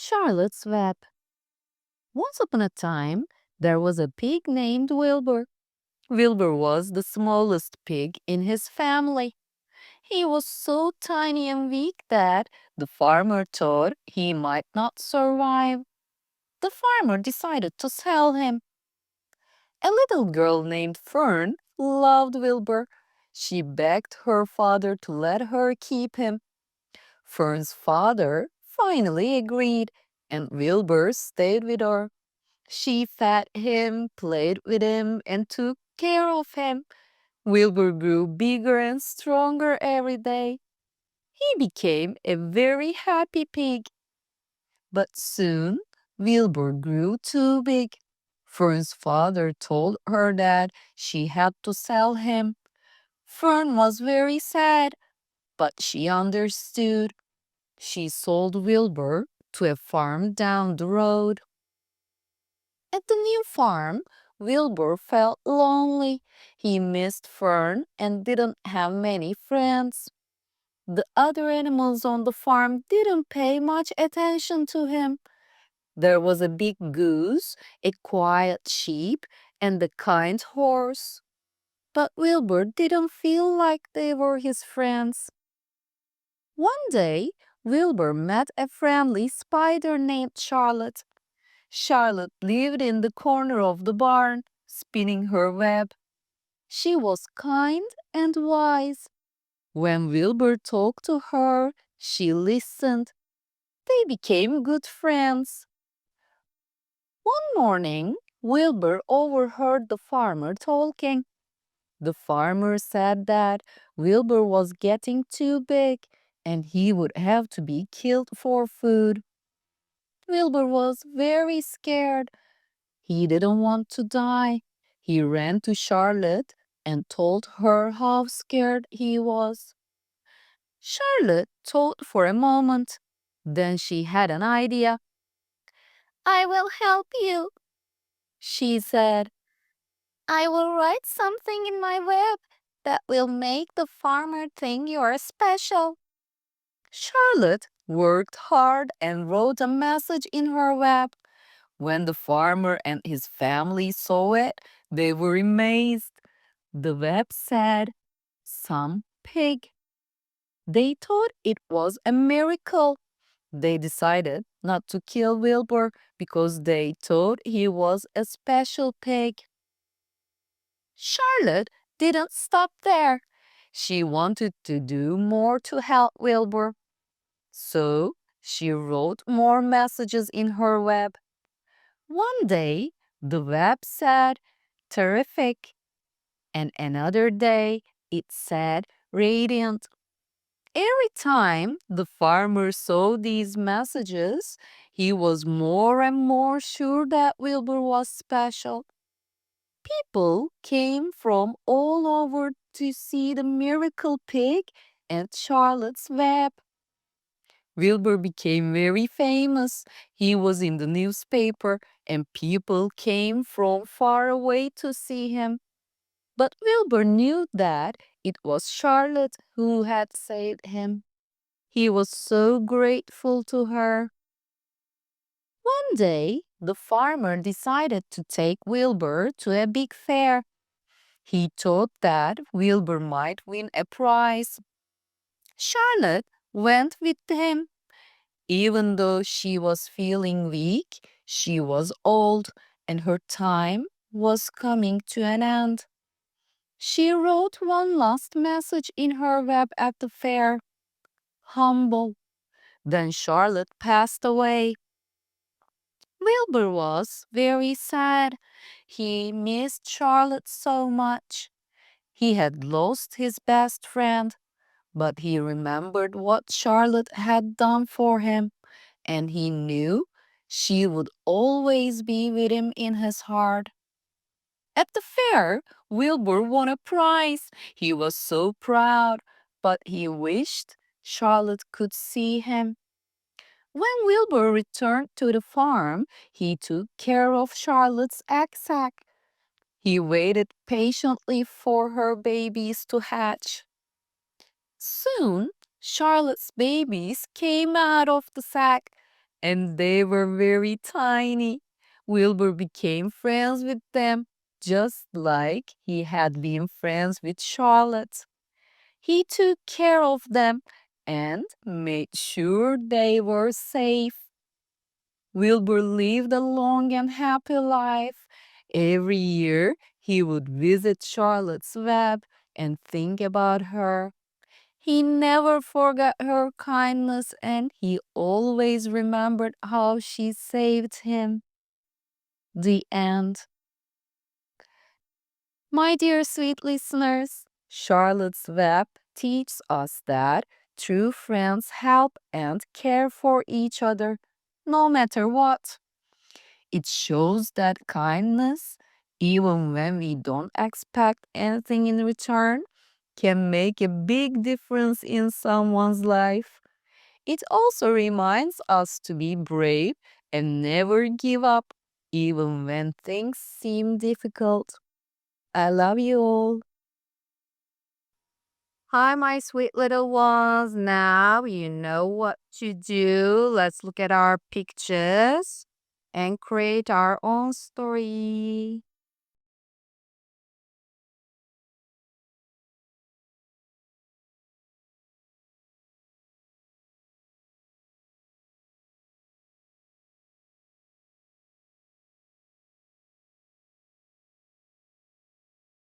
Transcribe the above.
Charlotte's Web. Once upon a time, there was a pig named Wilbur. Wilbur was the smallest pig in his family. He was so tiny and weak that the farmer thought he might not survive. The farmer decided to sell him. A little girl named Fern loved Wilbur. She begged her father to let her keep him. Fern's father finally agreed, and Wilbur stayed with her. She fed him, played with him, and took care of him. Wilbur grew bigger and stronger every day. He became a very happy pig. But soon, Wilbur grew too big. Fern's father told her that she had to sell him. Fern was very sad, but she understood. She sold Wilbur to a farm down the road. At the new farm, Wilbur felt lonely. He missed Fern and didn't have many friends. The other animals on the farm didn't pay much attention to him. There was a big goose, a quiet sheep, and a kind horse. But Wilbur didn't feel like they were his friends. One day, Wilbur met a friendly spider named Charlotte. Charlotte lived in the corner of the barn, spinning her web. She was kind and wise. When Wilbur talked to her, she listened. They became good friends. One morning, Wilbur overheard the farmer talking. The farmer said that Wilbur was getting too big and he would have to be killed for food. Wilbur was very scared. He didn't want to die. He ran to Charlotte and told her how scared he was. Charlotte thought for a moment. Then she had an idea. "I will help you," she said. "I will write something in my web that will make the farmer think you are special." Charlotte worked hard and wrote a message in her web. When the farmer and his family saw it, they were amazed. The web said, "Some pig." They thought it was a miracle. They decided not to kill Wilbur because they thought he was a special pig. Charlotte didn't stop there. She wanted to do more to help Wilbur. So she wrote more messages in her web. One day, the web said, "Terrific." And another day, it said, "Radiant." Every time the farmer saw these messages, he was more and more sure that Wilbur was special. People came from all over to see the miracle pig and Charlotte's Web. Wilbur became very famous. He was in the newspaper and people came from far away to see him. But Wilbur knew that it was Charlotte who had saved him. He was so grateful to her. One day, the farmer decided to take Wilbur to a big fair. He thought that Wilbur might win a prize. Charlotte went with him. Even though she was feeling weak, she was old and her time was coming to an end. She wrote one last message in her web at the fair. Humble. Then Charlotte passed away. Wilbur was very sad. He missed Charlotte so much. He had lost his best friend, but he remembered what Charlotte had done for him, and he knew she would always be with him in his heart. At the fair, Wilbur won a prize. He was so proud, but he wished Charlotte could see him. When Wilbur returned to the farm, he took care of Charlotte's egg sack. He waited patiently for her babies to hatch. Soon, Charlotte's babies came out of the sack. and they were very tiny. Wilbur became friends with them, just like he had been friends with Charlotte. He took care of them and made sure they were safe. Wilbur lived a long and happy life. Every year, he would visit Charlotte's Web and think about her. He never forgot her kindness and he always remembered how she saved him. The end. My dear sweet listeners, Charlotte's Web teaches us that true friends help and care for each other, no matter what. It shows that kindness, even when we don't expect anything in return, can make a big difference in someone's life. It also reminds us to be brave and never give up, even when things seem difficult. I love you all. Hi, my sweet little ones. Now you know what to do. Let's look at our pictures and create our own story.